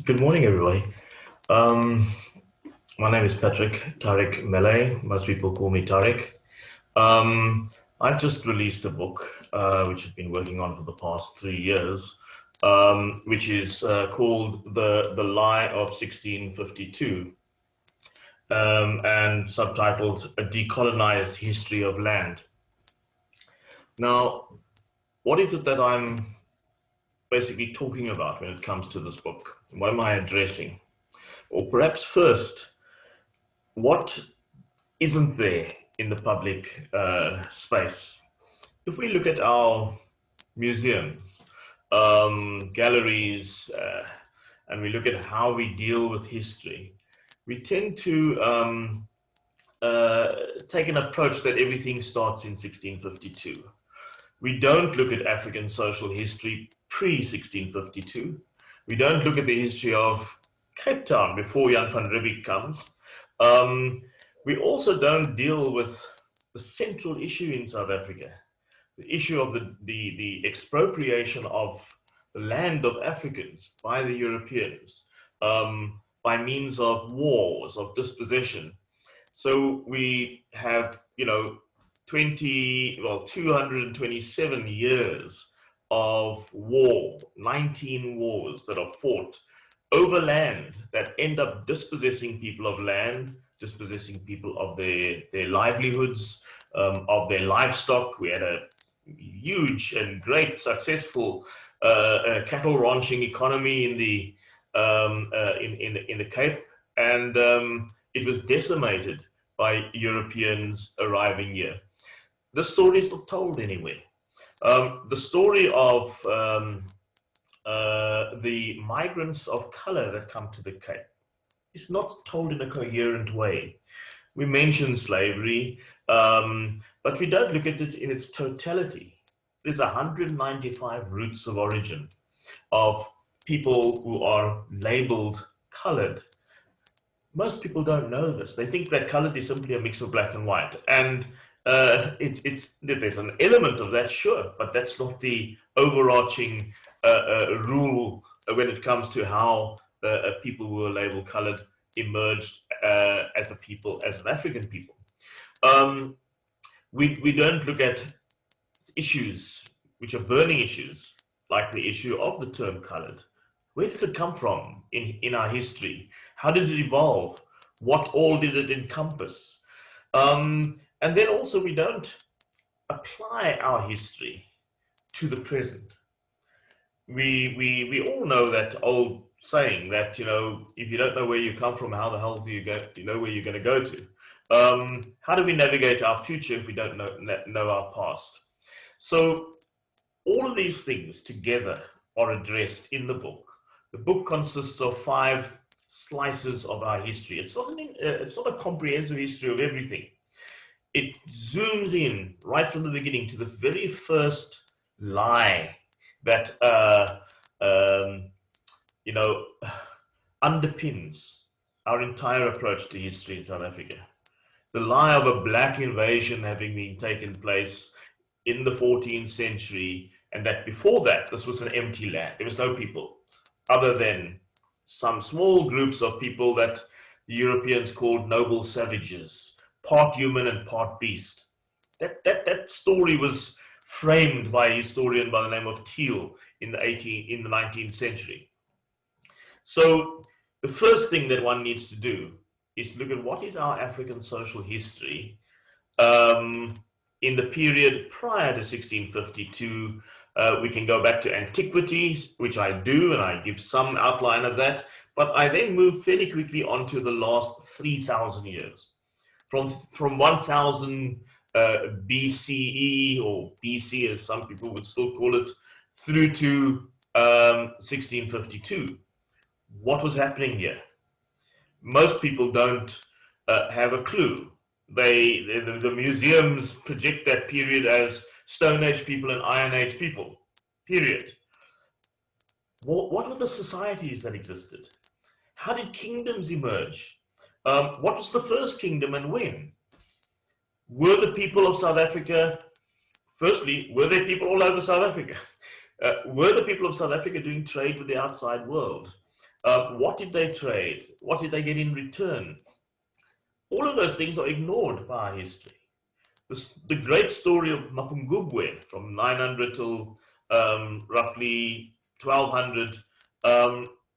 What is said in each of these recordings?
Good morning, everybody. Um, my name is TARIQ MELLET. Most people call me Tariq. Um, I've just released a book, which I've been working on for the past 3 years, which is called The Lie of 1652, and subtitled A Decolonized History of Land. Now, what is it that I'm basically talking about when it comes to this book? What am I addressing? Or perhaps first, what isn't there in the public space? If we look at our museums, galleries, and we look at how we deal with history, we tend to take an approach that everything starts in 1652. We don't look at African social history pre-1652. We don't look at the history of Cape Town before Jan van Riebeeck comes. Um, we also don't deal with the central issue in South Africa, the issue of the expropriation of the land of Africans by the Europeans, by means of wars, of dispossession. So we have, 227 years of war, 19 wars that are fought over land that end up dispossessing people of land, dispossessing people of their livelihoods, of their livestock. We had a huge and great successful cattle ranching economy in the Cape, and it was decimated by Europeans arriving here. The story is not told anywhere. The story of the migrants of color that come to the Cape is not told in a coherent way. We mention slavery, but we don't look at it in its totality. There's 195 routes of origin of people who are labeled colored. Most people don't know this. They think that colored is simply a mix of black and white. And there's an element of that, sure, but that's not the overarching rule when it comes to how people who are labeled colored emerged as a people, as an African people. We don't look at issues which are burning issues, like the issue of the term colored. Where does it come from in our history? How did it evolve? What all did it encompass? And then also, we don't apply our history to the present. We all know that old saying that, if you don't know where you come from, how the hell do you know where you're going to go to? How do we navigate our future if we don't know our past? So all of these things together are addressed in the book. The book consists of 5 slices of our history. It's not a comprehensive history of everything. It zooms in right from the beginning to the very first lie that underpins our entire approach to history in South Africa. The lie of a black invasion having been taken place in the 14th century, and that before that, this was an empty land. There was no people other than some small groups of people that the Europeans called noble savages, part human and part beast. That story was framed by a historian by the name of Thiel in the 19th century. So the first thing that one needs to do is look at what is our African social history in the period prior to 1652. We can go back to antiquities, which I do, and I give some outline of that, but I then move fairly quickly on to the last 3,000 years. From 1000 BCE, or BC as some people would still call it, through to 1652. What was happening here? Most people don't have a clue. The museums project that period as Stone Age people and Iron Age people, period. What were the societies that existed? How did kingdoms emerge? What was the first kingdom and when? Were the people of South Africa, firstly, were there people all over South Africa? Were the people of South Africa doing trade with the outside world? What did they trade? What did they get in return? All of those things are ignored by our history. The great story of Mapungubwe from 900 till roughly 1200,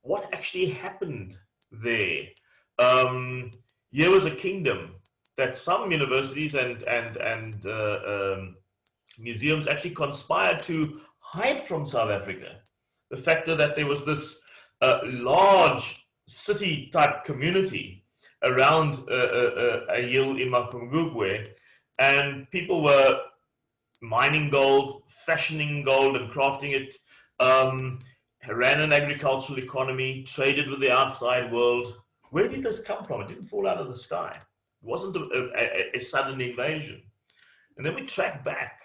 what actually happened there? Um, Here was a kingdom that some universities and museums actually conspired to hide from South Africa. The fact that there was this large city type community around a hill in Mapungubwe, and people were mining gold, fashioning gold, and crafting it. Um, Ran an agricultural economy, traded with the outside world. Where did this come from? It didn't fall out of the sky. It wasn't a sudden invasion. And then we track back,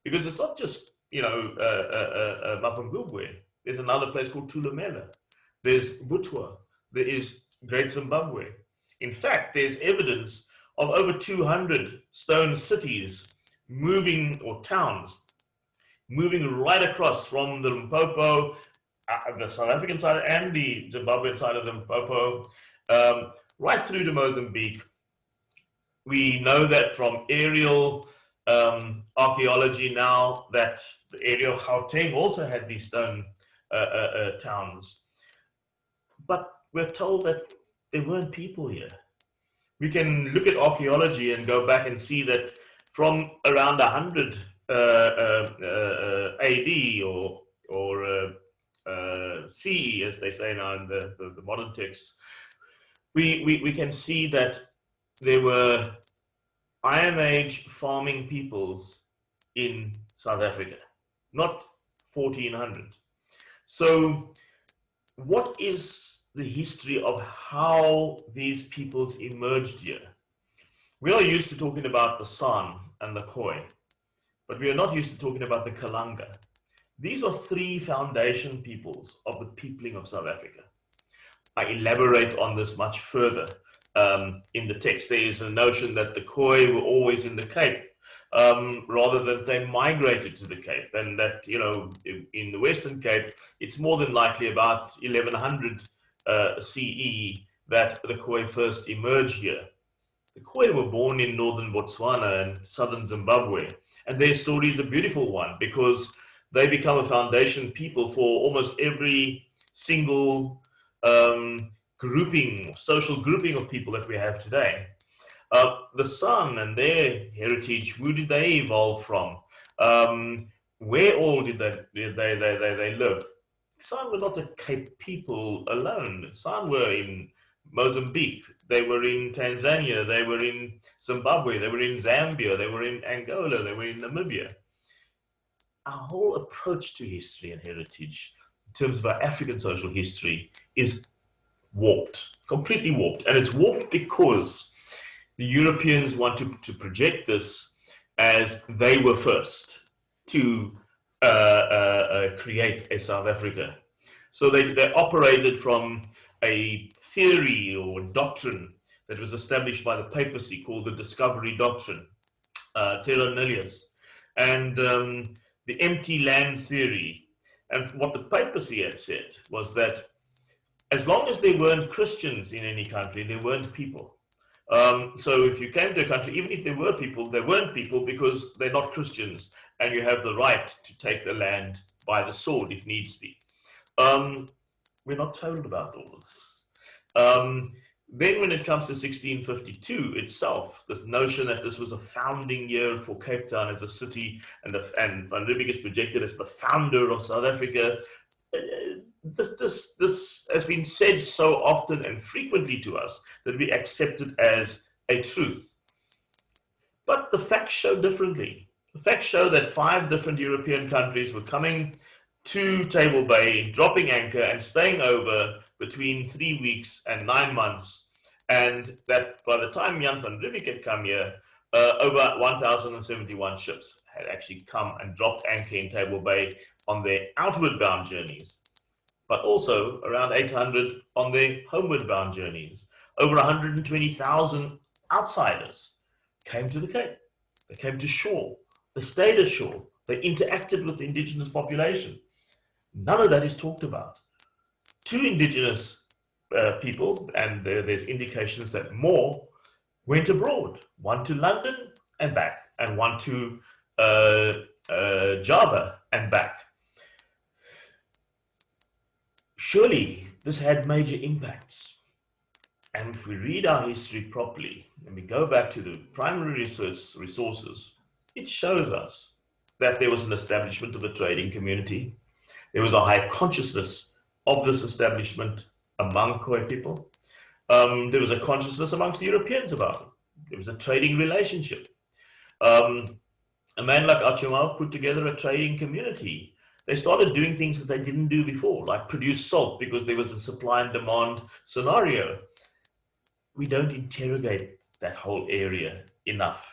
because it's not just Mapungubwe. There's another place called Tulumela. There's Butwa. There is Great Zimbabwe. In fact, there's evidence of over 200 stone cities moving, or towns, moving right across from the Limpopo, the South African side, and the Zimbabwean side of the Limpopo, right through to Mozambique. We know that from aerial archaeology now that the area of Gauteng also had these stone towns. But we're told that there weren't people here. We can look at archaeology and go back and see that from around 100 AD or CE, as they say now in the modern texts, we can see that there were Iron Age farming peoples in South Africa, not 1400. So what is the history of how these peoples emerged here? We are used to talking about the San and the Khoi, but we are not used to talking about the Kalanga. These are three foundation peoples of the peopling of South Africa. I elaborate on this much further in the text. There is a notion that the Khoi were always in the Cape, rather than they migrated to the Cape, and that, in the Western Cape, it's more than likely about 1100 CE that the Khoi first emerged here. The Khoi were born in northern Botswana and southern Zimbabwe, and their story is a beautiful one because they become a foundation people for almost every single social grouping of people that we have today. The San and their heritage, who did they evolve from? Where all did they live? San were not a Cape people alone. San were in Mozambique, they were in Tanzania, they were in Zimbabwe, they were in Zambia, they were in Angola, they were in Namibia. Our whole approach to history and heritage, in terms of our African social history, is warped, completely warped. And it's warped because the Europeans want to project this as they were first to create a South Africa. So they operated from a theory or doctrine that was established by the papacy called the Discovery Doctrine, terra nullius, and the empty land theory. And what the papacy had said was that as long as there weren't Christians in any country, there weren't people. So if you came to a country, even if there were people, there weren't people because they're not Christians, and you have the right to take the land by the sword if needs be. We're not told about all this. Then when it comes to 1652 itself, this notion that this was a founding year for Cape Town as a city, and Van Riebeeck is projected as the founder of South Africa, this has been said so often and frequently to us that we accept it as a truth. But the facts show differently. The facts show that 5 different European countries were coming to Table Bay, dropping anchor and staying over between 3 weeks and 9 months, and that by the time Jan van Riebeeck had come here, over 1,071 ships had actually come and dropped anchor in Table Bay on their outward bound journeys, but also around 800 on their homeward bound journeys. Over 120,000 outsiders came to the Cape. They came to shore. They stayed ashore. They interacted with the indigenous population. None of that is talked about. 2 indigenous people, and there's indications that more went abroad, one to London and back, and one to Java and back. Surely this had major impacts. And if we read our history properly and we go back to the primary resources, it shows us that there was an establishment of a trading community. There was a high consciousness of this establishment among Khoi people. There was a consciousness amongst the Europeans about it. There was a trading relationship. A man like Achimau put together a trading community. They started doing things that they didn't do before, like produce salt because there was a supply and demand scenario. We don't interrogate that whole area enough.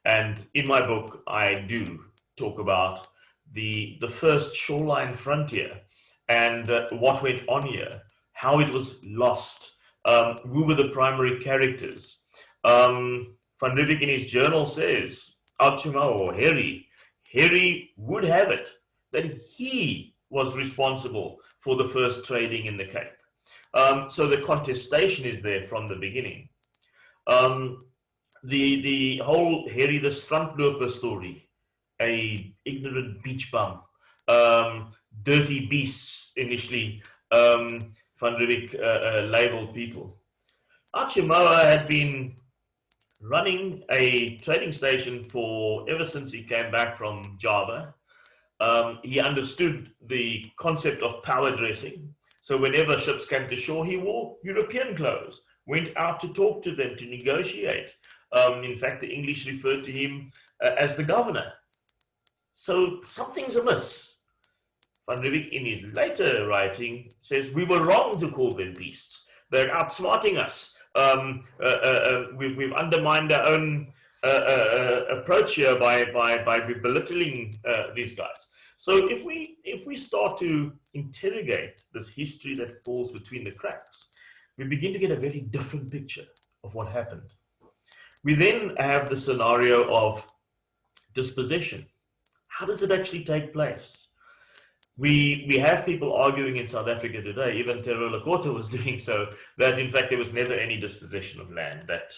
And in my book, I do talk about the first shoreline frontier and what went on here, how it was lost, who were the primary characters. Van Riebeeck in his journal says, Achimau or Harry would have it that he was responsible for the first trading in the Cape. So the contestation is there from the beginning. The whole Harry the Strandloper story, a ignorant beach bum, dirty beasts initially, Van Riebeeck labeled people. Achimawa had been running a trading station for ever since he came back from Java. He understood the concept of power dressing. So whenever ships came to shore, he wore European clothes, went out to talk to them, to negotiate. In fact, the English referred to him as the governor. So something's amiss. Van Riebeeck, in his later writing, says, we were wrong to call them beasts. They're outsmarting us. We've undermined our own approach here by belittling these guys. So if we start to interrogate this history that falls between the cracks, we begin to get a very different picture of what happened. We then have the scenario of dispossession. How does it actually take place? We have people arguing in South Africa today, even Tero Lakota was doing so, that in fact there was never any dispossession of land, that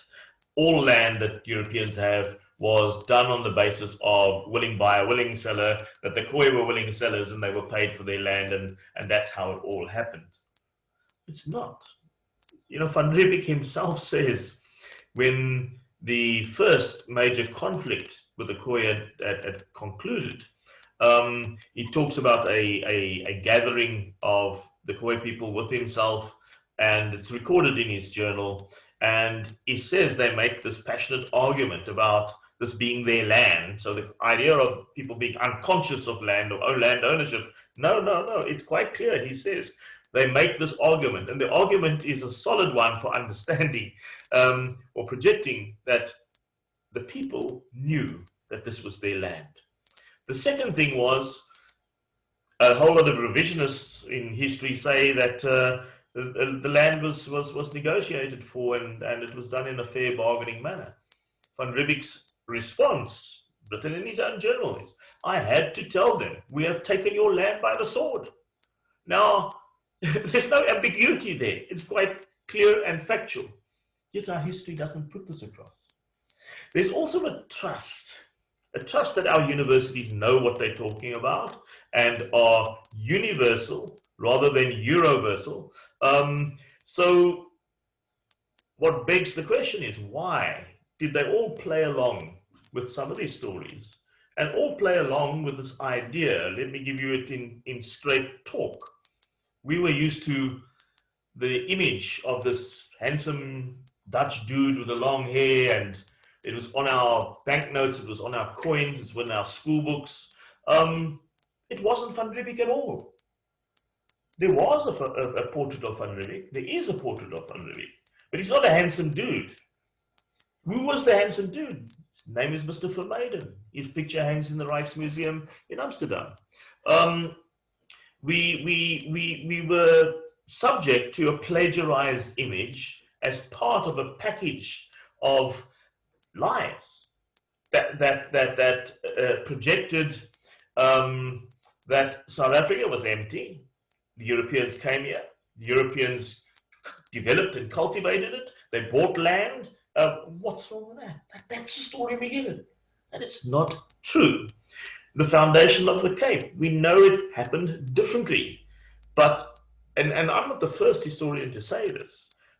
all land that Europeans have was done on the basis of willing buyer, willing seller, that the Khoi were willing sellers and they were paid for their land, and that's how it all happened. It's not. You know, Van Riebeeck himself says when the first major conflict with the Khoi had concluded, he talks about a gathering of the Khoi people with himself, and it's recorded in his journal. And he says they make this passionate argument about this being their land. So the idea of people being unconscious of land or land ownership, no. It's quite clear. He says they make this argument, and the argument is a solid one for understanding or projecting that the people knew that this was their land. The second thing was a whole lot of revisionists in history say that the land was negotiated for and it was done in a fair bargaining manner. Van Riebeeck's response, written in his own journal, is, I had to tell them, we have taken your land by the sword. Now, there's no ambiguity there. It's quite clear and factual. Yet our history doesn't put this across. There's also a trust that our universities know what they're talking about and are universal rather than Euroversal. So what begs the question is, why did they all play along with some of these stories and all play along with this idea? Let me give you it in straight talk. We were used to the image of this handsome Dutch dude with the long hair, and it was on our banknotes, it was on our coins, it was in our school books. It wasn't Van Riebeeck at all. There was a portrait of Van Riebeeck. There is a portrait of Van Riebeeck. But he's not a handsome dude. Who was the handsome dude? His name is Mr. Vermeiden. His picture hangs in the Rijksmuseum in Amsterdam. We were subject to a plagiarized image as part of a package of lies that projected that South Africa was empty. The Europeans came here. The Europeans developed and cultivated it. They bought land. What's wrong with that? That's the story we give it. And it's not true. The foundation of the Cape, we know it happened differently. But, and I'm not the first historian to say this.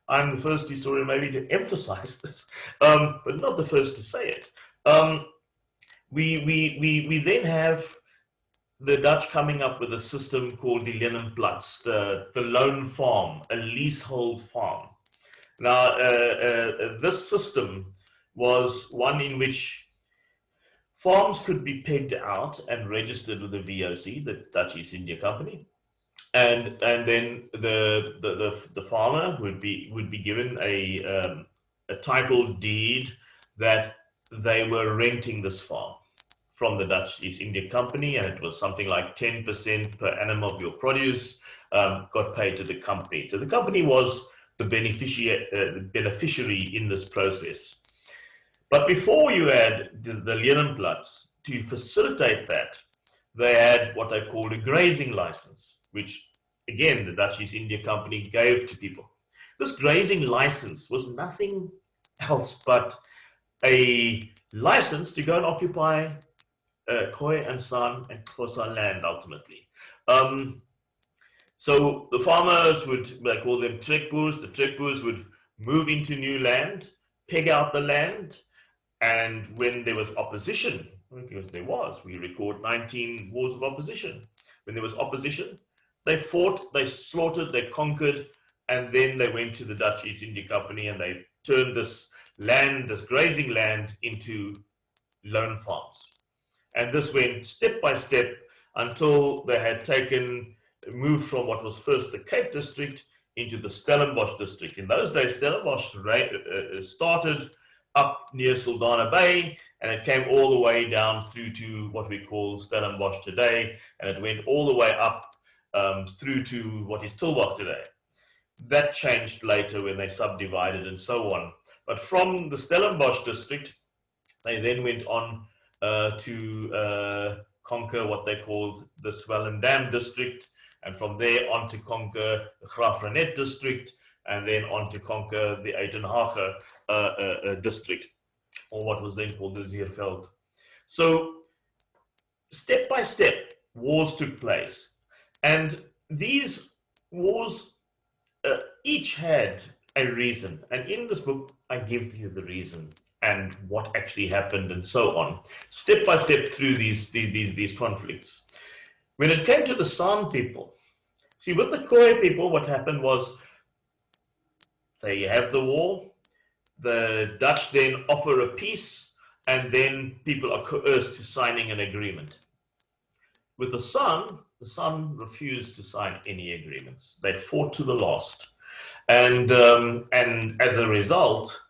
I'm the first historian maybe to emphasize this, but not the first to say it. We then have the Dutch coming up with a system called the Leenenplats, the loan farm, a leasehold farm. Now, this system was one in which farms could be pegged out and registered with the VOC, the Dutch East India Company, and then the farmer would be given a title deed that they were renting this farm from the Dutch East India Company, and it was something like 10% per annum of your produce got paid to the company. So the company was the beneficiary in this process. But before you had the Leenenplats, to facilitate that, they had what they called a grazing license, which again the Dutch East India Company gave to people. This grazing license was nothing else but a license to go and occupy Khoi and San and Xhosa land ultimately. So the farmers they call them trekboers, the trekboers would move into new land, peg out the land, and when there was opposition, because there was, we record 19 wars of opposition. When there was opposition, they fought, they slaughtered, they conquered, and then they went to the Dutch East India Company and they turned this land, this grazing land, into loan farms. And this went step by step until they had moved from what was first the Cape District into the Stellenbosch District. In those days, Stellenbosch started up near Saldanha Bay, and it came all the way down through to what we call Stellenbosch today, and it went all the way up through to what is Tulbagh today. That changed later when they subdivided and so on. But from the Stellenbosch district, they then went on to conquer what they called the Swellendam district, and from there on to conquer the Graafrenet district, and then on to conquer the Uitenhage district, or what was then called the Zeerveld. So step by step, wars took place, and these wars each had a reason. And in this book, I give you the reason and what actually happened and so on, step by step through these conflicts. When it came to the San people, see, with the Khoi people, what happened was they have the war, the Dutch then offer a peace, and then people are coerced to signing an agreement. With the San refused to sign any agreements. They fought to the last. And as a result,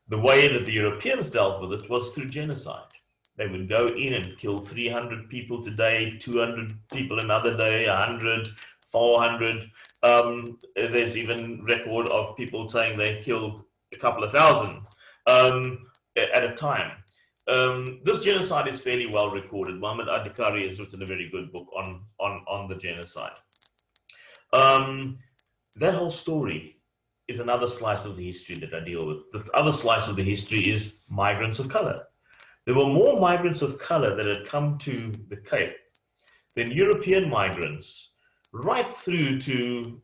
the way that the Europeans dealt with it was through genocide. They would go in and kill 300 people today, 200 people another day, 100, 400. There's even record of people saying they killed a couple of thousand at a time. This genocide is fairly well recorded. Mohammed Adhikari has written a very good book on the genocide. That whole story is another slice of the history that I deal with. The other slice of the history is migrants of color. There were more migrants of color that had come to the Cape than European migrants right through to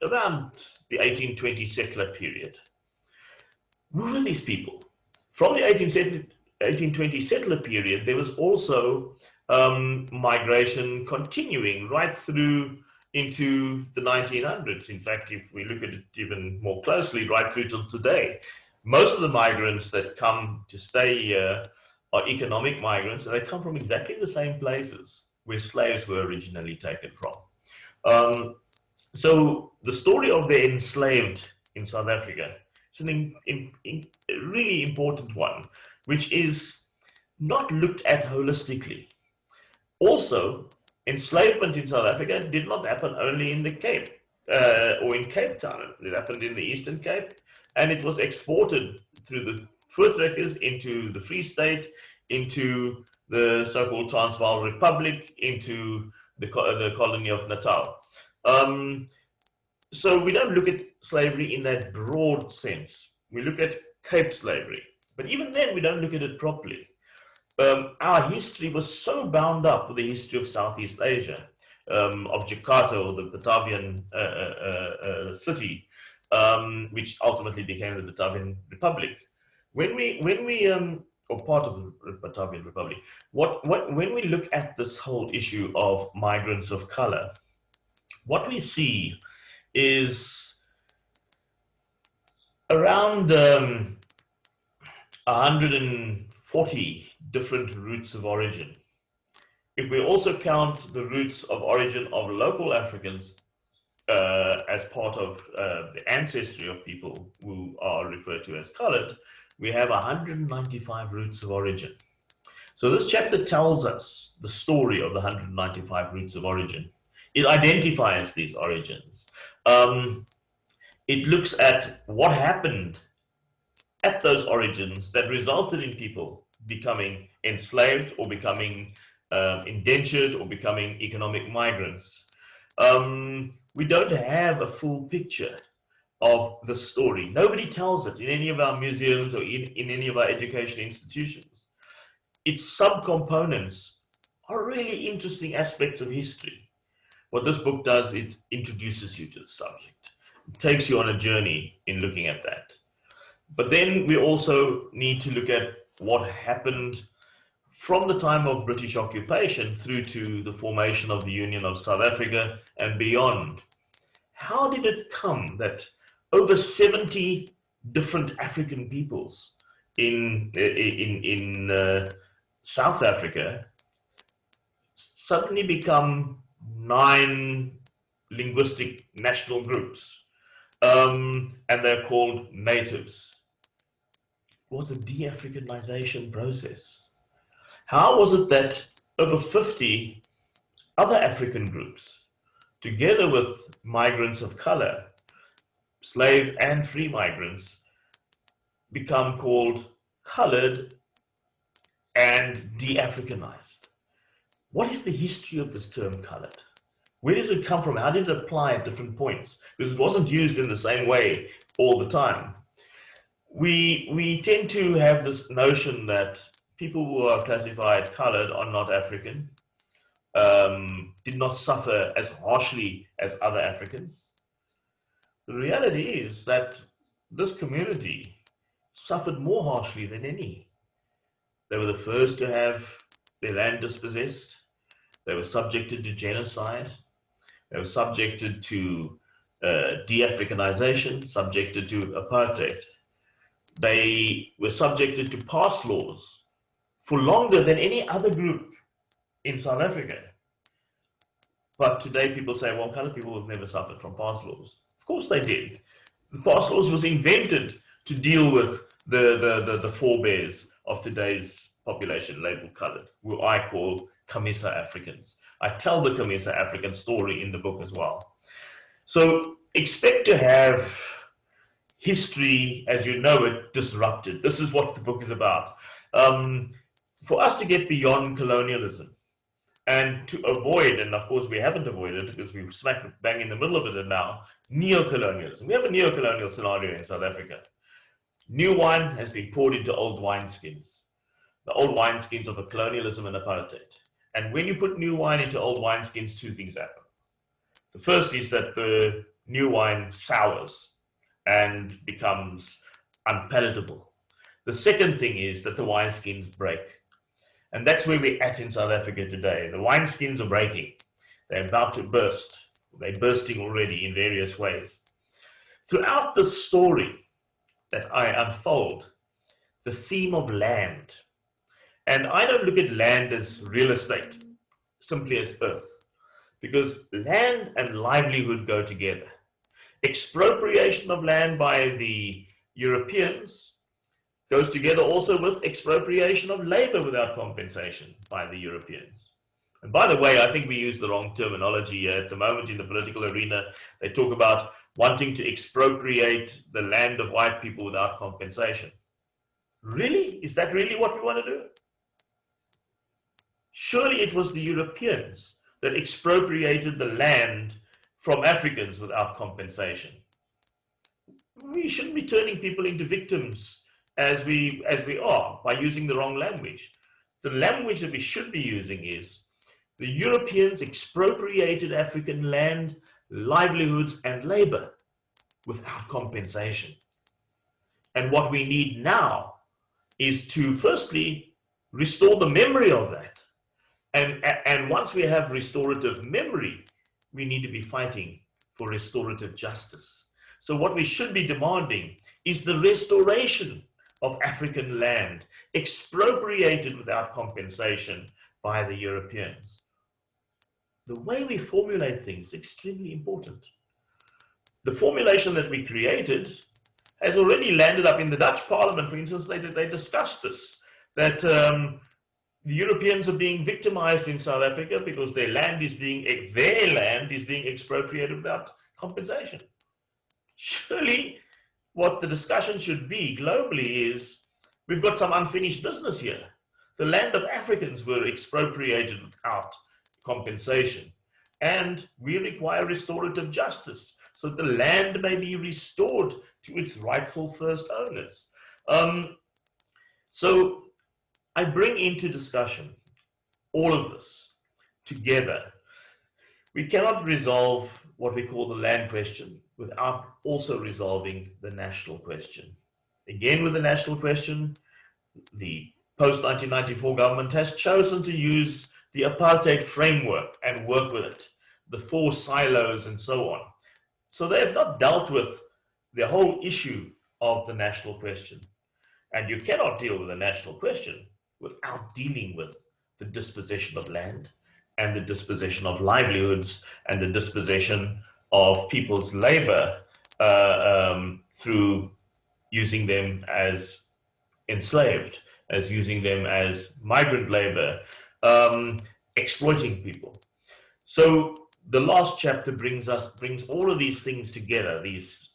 around the 1820 settler period. Who were these people? From the 1820 settler period, there was also migration continuing right through into the 1900s. In fact, if we look at it even more closely, right through till today, most of the migrants that come to stay here are economic migrants, and they come from exactly the same places where slaves were originally taken from. So the story of the enslaved in South Africa is a really important one, which is not looked at holistically. Also, enslavement in South Africa did not happen only in the Cape or in Cape Town. It happened in the Eastern Cape, and it was exported through the Voortrekkers into the Free State, into the so-called Transvaal Republic, into the colony of Natal. So we don't look at slavery in that broad sense. We look at Cape slavery. But even then, we don't look at it properly. Our history was so bound up with the history of Southeast Asia, of Jakarta, or the Batavian city, which ultimately became the Batavian Republic. Or part of the Batavian Republic, when we look at this whole issue of migrants of color, what we see is around 140 different routes of origin. If we also count the roots of origin of local Africans as part of the ancestry of people who are referred to as colored, we have 195 roots of origin. So this chapter tells us the story of the 195 roots of origin. It identifies these origins. It looks at what happened at those origins that resulted in people becoming enslaved or becoming indentured or becoming economic migrants. We don't have a full picture of the story. Nobody tells it in any of our museums or in any of our education institutions. Its subcomponents are really interesting aspects of history. What this book does, it introduces you to the subject. It takes you on a journey in looking at that. But then we also need to look at what happened from the time of British occupation through to the formation of the Union of South Africa and beyond. How did it come that over 70 different African peoples in South Africa suddenly become 9 linguistic national groups, and they're called natives? It was a de-Africanization process. How was it that over 50 other African groups, together with migrants of color, slave and free migrants, become called colored and de-Africanized? What is the history of this term colored? Where does it come from? How did it apply at different points? Because it wasn't used in the same way all the time. We tend to have this notion that people who are classified colored are not African, did not suffer as harshly as other Africans. The reality is that this community suffered more harshly than any. They were the first to have their land dispossessed. They were subjected to genocide. They were subjected to de-Africanization, subjected to apartheid. They were subjected to pass laws for longer than any other group in South Africa. But today people say, well, colored people have never suffered from pass laws. Of course they did. The pass laws was invented to deal with the forebears of today's population labeled colored, who I call Camisa Africans. I tell the Camisa African story in the book as well. So expect to have history as you know it disrupted. This is what the book is about. For us to get beyond colonialism and to avoid, and of course we haven't avoided because we're smack bang in the middle of it now, neo-colonialism. We have a neo-colonial scenario in South Africa. New wine has been poured into old wineskins. The old wineskins of colonialism and apartheid. And when you put new wine into old wineskins, 2 things happen. The first is that the new wine sours and becomes unpalatable. The second thing is that the wineskins break. And that's where we're at in South Africa today. The wineskins are breaking. They're about to burst. They're bursting already in various ways. Throughout the story that I unfold, the theme of land, and I don't look at land as real estate, simply as earth, because land and livelihood go together. Expropriation of land by the Europeans goes together also with expropriation of labor without compensation by the Europeans. And by the way, I think we use the wrong terminology at the moment in the political arena. They talk about wanting to expropriate the land of white people without compensation. Really? Is that really what we want to do? Surely it was the Europeans that expropriated the land from Africans without compensation. We shouldn't be turning people into victims as we are by using the wrong language. The language that we should be using is the Europeans expropriated African land, livelihoods, and labor without compensation. And what we need now is to firstly restore the memory of that. And once we have restorative memory, we need to be fighting for restorative justice. So what we should be demanding is the restoration of African land expropriated without compensation by the Europeans. The way we formulate things is extremely important. The formulation that we created has already landed up in the Dutch Parliament. For instance, they discussed this, that the Europeans are being victimized in South Africa because their land is being expropriated without compensation. Surely what the discussion should be globally is, we've got some unfinished business here. The land of Africans were expropriated without compensation, and we require restorative justice so the land may be restored to its rightful first owners. So I bring into discussion all of this together. We cannot resolve what we call the land question without also resolving the national question. Again, with the national question, the post-1994 government has chosen to use the apartheid framework and work with it, the 4 silos and so on. So they have not dealt with the whole issue of the national question. And you cannot deal with the national question without dealing with the dispossession of land and the dispossession of livelihoods and the dispossession of people's labor through using them as enslaved, as using them as migrant labor, exploiting people. So the last chapter brings all of these things together, these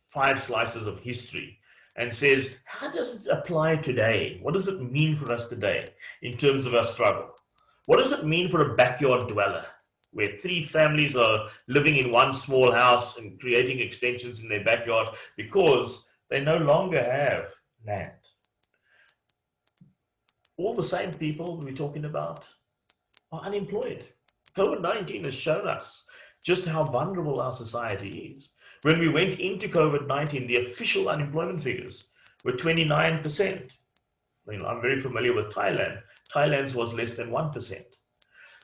5 slices of history, and says, how does it apply today? What does it mean for us today in terms of our struggle? What does it mean for a backyard dweller where 3 families are living in one small house and creating extensions in their backyard because they no longer have land? All the same people we're talking about are unemployed. COVID-19 has shown us just how vulnerable our society is. When we went into COVID-19, the official unemployment figures were 29%. I'm very familiar with Thailand. Thailand's was less than 1%.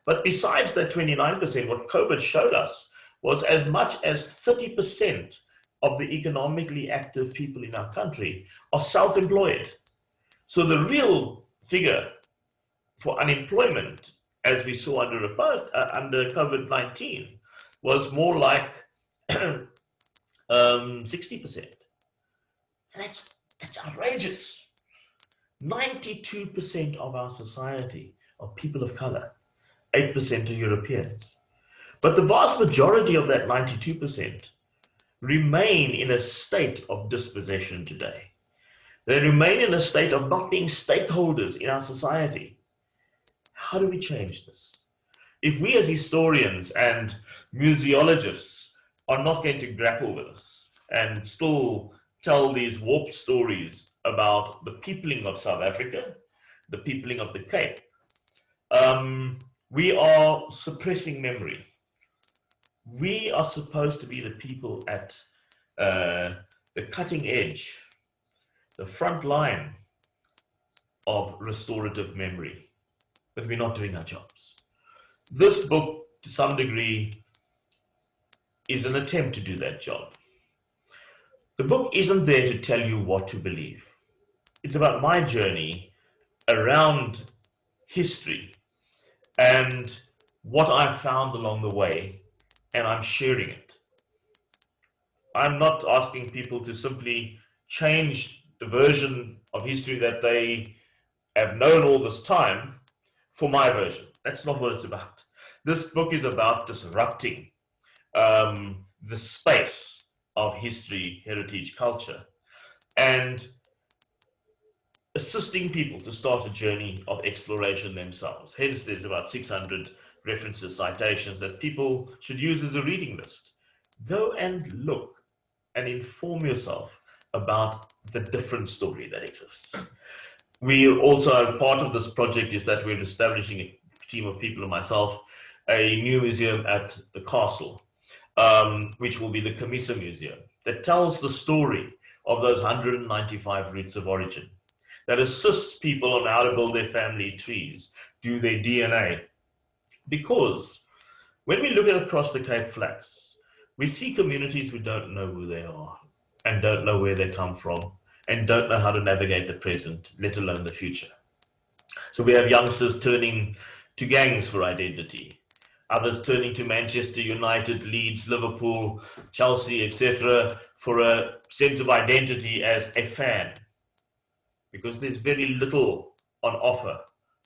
But besides that 29%, what COVID showed us was as much as 30% of the economically active people in our country are self-employed. So the real figure for unemployment, as we saw under COVID-19, was more like 60%. And that's outrageous. 92% of our society are people of color, 8% are Europeans. But the vast majority of that 92% remain in a state of dispossession today. They remain in a state of not being stakeholders in our society. How do we change this? If we as historians and museologists are not going to grapple with this and still tell these warped stories about the peopling of South Africa, the peopling of the Cape, we are suppressing memory. We are supposed to be the people at the cutting edge, the front line of restorative memory, but we're not doing our jobs. This book, to some degree, is an attempt to do that job. The book isn't there to tell you what to believe. It's about my journey around history and what I've found along the way, and I'm sharing it. I'm not asking people to simply change the version of history that they have known all this time for my version. That's not what it's about. This book is about disrupting the space of history, heritage, culture, and assisting people to start a journey of exploration themselves. Hence, there's about 600 references, citations that people should use as a reading list. Go and look and inform yourself about the different story that exists. We also, part of this project is that we're establishing a team of people and myself, a new museum at the castle, which will be the Camisa Museum, that tells the story of those 195 roots of origin, that assists people on how to build their family trees, do their DNA. Because when we look at across the Cape Flats, we see communities who don't know who they are and don't know where they come from and don't know how to navigate the present, let alone the future. So we have youngsters turning to gangs for identity, others turning to Manchester United, Leeds, Liverpool, Chelsea, etc., for a sense of identity as a fan, because there's very little on offer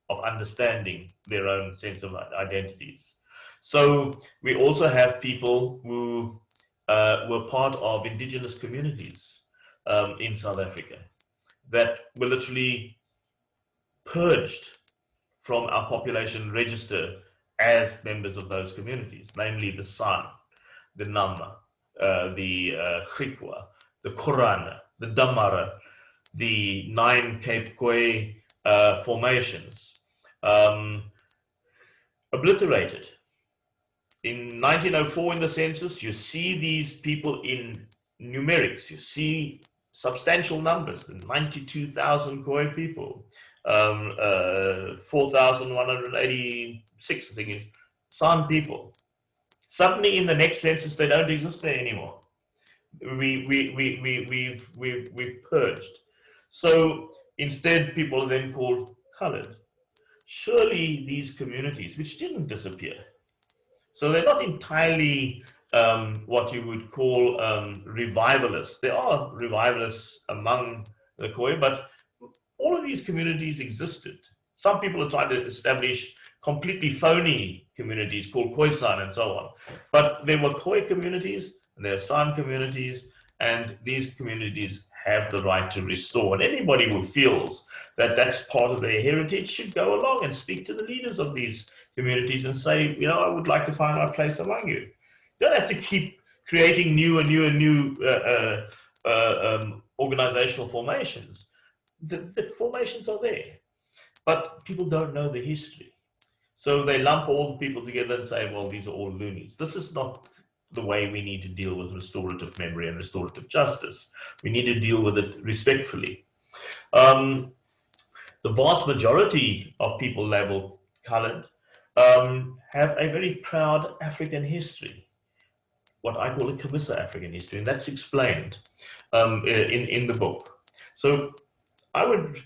of understanding their own sense of identities. So we also have people who were part of indigenous communities in South Africa that were literally purged from our population register as members of those communities, namely the San, the Nama, the Griqua, the Korana, the Damara, the 9 Cape Khoi formations, um, obliterated. In 1904, in the census, you see these people in numerics. You see substantial numbers, 92,000 Khoi people, 4,186, I think, is San people. Suddenly, in the next census, they don't exist there anymore. We've purged. So instead, people are then called colored. Surely these communities, which didn't disappear, so they're not entirely what you would call revivalists. There are revivalists among the Khoi, but all of these communities existed. Some people are trying to establish completely phony communities called Khoisan and so on. But there were Khoi communities and there are San communities, and these communities have the right to restore. And anybody who feels that that's part of their heritage should go along and speak to the leaders of these communities and say, you know, I would like to find my place among you. You don't have to keep creating new and new and new organizational formations. The formations are there, but people don't know the history. So they lump all the people together and say, well, these are all loonies. This is not the way we need to deal with restorative memory and restorative justice. We need to deal with it respectfully. The vast majority of people labeled colored have a very proud African history, what I call a Camisa African history, and that's explained in the book. So I would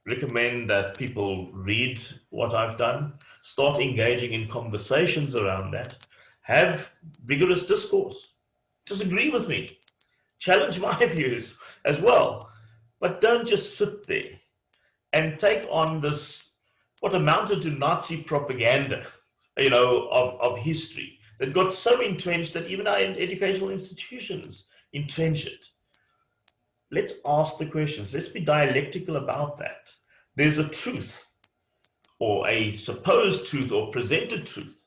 recommend that people read what I've done, start engaging in conversations around that, have vigorous discourse, disagree with me, challenge my views as well, but don't just sit there and take on this, what amounted to Nazi propaganda, you know, of history that got so entrenched that even our educational institutions entrench it. Let's ask the questions. Let's be dialectical about that. There's a truth, or a supposed truth, or presented truth,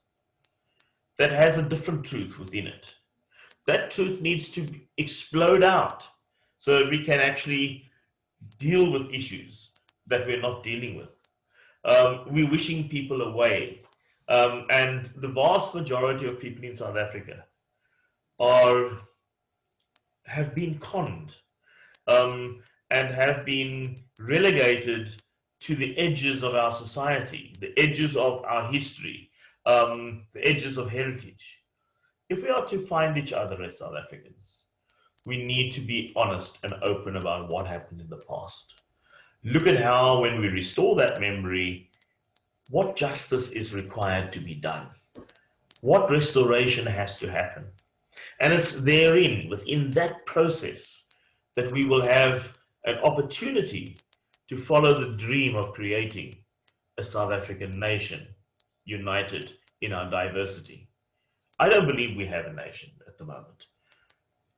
that has a different truth within it. That truth needs to explode out so that we can actually deal with issues that we're not dealing with. We're wishing people away. And the vast majority of people in South Africa have been conned and have been relegated to the edges of our society, the edges of our history, the edges of heritage. If we are to find each other as South Africans, we need to be honest and open about what happened in the past. Look at how, when we restore that memory, what justice is required to be done, what restoration has to happen. And it's therein, within that process, that we will have an opportunity to follow the dream of creating a South African nation united in our diversity. I don't believe we have a nation at the moment.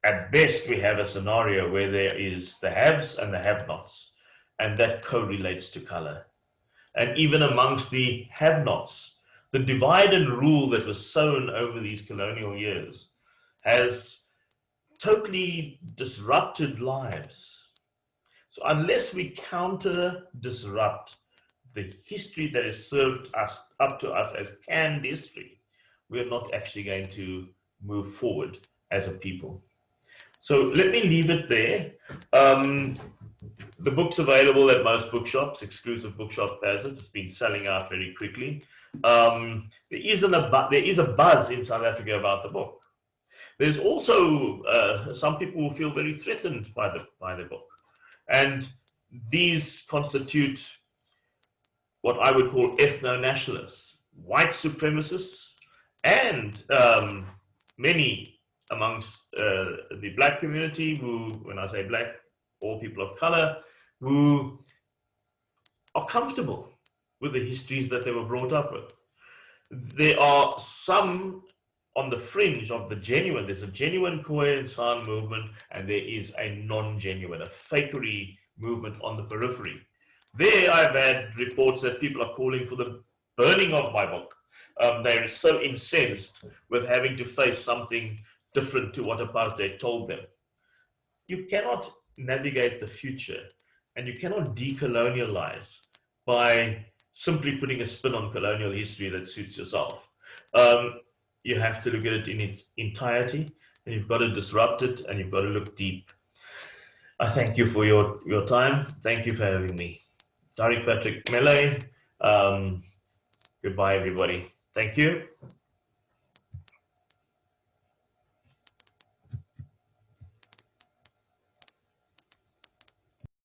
At best, we have a scenario where there is the haves and the have-nots, and that correlates to color. And even amongst the have-nots, the divide and rule that was sown over these colonial years has totally disrupted lives. So unless we counter disrupt the history that is served us up to us as canned history, we're not actually going to move forward as a people. So let me leave it there. The book's available at most bookshops. Exclusive Bookshop has it. It's been selling out very quickly. There is a buzz in South Africa about the book. There's also some people who feel very threatened by the book, and these constitute what I would call ethno-nationalists, white supremacists, and many amongst the black community who, when I say black, all people of color, who are comfortable with the histories that they were brought up with. There are some on the fringe of the genuine. There's a genuine Khoi and San movement, and there is a non-genuine, a fakery movement on the periphery. There I've had reports that people are calling for the burning of my book. They're so incensed with having to face something different to what apartheid told them. You cannot navigate the future and you cannot decolonialize by simply putting a spin on colonial history that suits yourself. You have to look at it in its entirety, and you've got to disrupt it, and you've got to look deep. I thank you for your time. Thank you for having me. TARIQ Patrick Mellet. Goodbye, everybody. Thank you.